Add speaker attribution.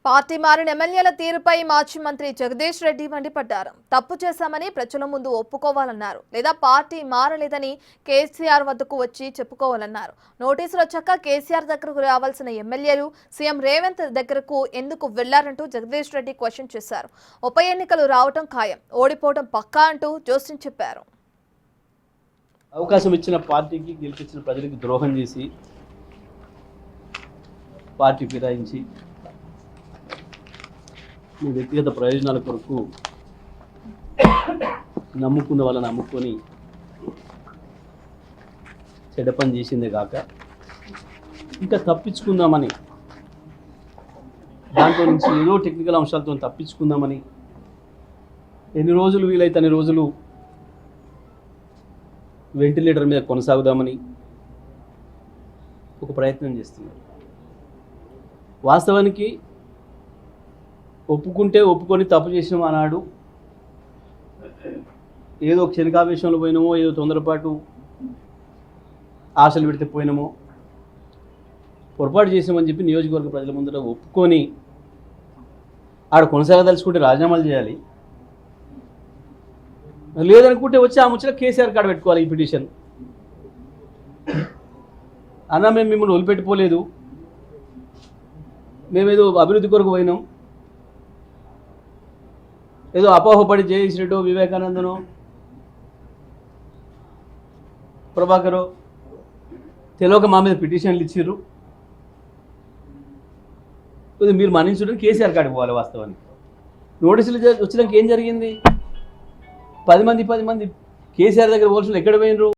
Speaker 1: Party మారిన ఎమ్మెల్యేల తీరుపై మాజీ మంత్రి జగదీష్ రెడ్డి మండిపడ్డారు. తప్పు చేశామని ప్రజల ముందు ఒప్పుకోవాలన్నారు. లేదా పార్టీ మారలేదని కేసీఆర్ వద్దకు వచ్చి చెప్పుకోవాలన్నారు. నోటీసులు వచ్చాక కేసీఆర్ దగ్గరకు రావాల్సిన ఎమ్మెల్యేలు సీఎం రేవంత్ దగ్గరకు ఎందుకు వెళ్లారంటూ జగదీష్ రెడ్డి క్వశ్చన్ చేశారు. ఉప ఎన్నికలు రావటం ఖాయం, ఓడిపోవడం పక్కా అంటూ జోస్యం చెప్పారు.
Speaker 2: అవకాశం ఇచ్చిన పార్టీకి గెలిపించిన ప్రజలకు ద్రోహం చేసి పార్టీ ఫిరాయించి మీ వ్యక్తిగత ప్రయోజనాల కొరకు నమ్ముకున్న వాళ్ళని నమ్ముకొని చెడ్డ పని చేసిందే కాక ఇంకా తప్పించుకుందామని దాంట్లో నుంచి ఏదో టెక్నికల్ అంశాలతో తప్పించుకుందామని ఎన్ని రోజులు వీలైతే అన్ని రోజులు వెంటిలేటర్ మీద కొనసాగుదామని ఒక ప్రయత్నం చేస్తున్నారు. వాస్తవానికి ఒప్పుకొని తప్పు చేసినాం అన్నాడు. ఏదో క్షణికావేశంలో పోయినామో, ఏదో తొందరపాటు ఆశలు పెడితే పోయినామో, పొరపాటు చేసామని చెప్పి నియోజకవర్గ ప్రజల ముందర ఒప్పుకొని ఆడ కొనసాగదలుచుకుంటే రాజీనామాలు చేయాలి. లేదనుకుంటే వచ్చి ఆ ముచ్చట కేసీఆర్ కాడ పెట్టుకోవాలి. ఈ పిటిషన్ అన్న మేము మిమ్మల్ని వదిలిపెట్టిపోలేదు, మేమేదో అభివృద్ధి కొరకు పోయినాం, ఏదో అపోహపడి జగదీష్ రెడ్డో వివేకానందనో ప్రభాకరో తెలియక మా మీద పిటిషన్లు ఇచ్చిర్రు, మీరు మన్నించుంటే కేసీఆర్ కాడికి పోవాలి. వాస్తవానికి నోటీసులు వచ్చినాక ఏం జరిగింది? 10 మంది కేసీఆర్ దగ్గర పోలీసులు ఎక్కడ పోయినరు?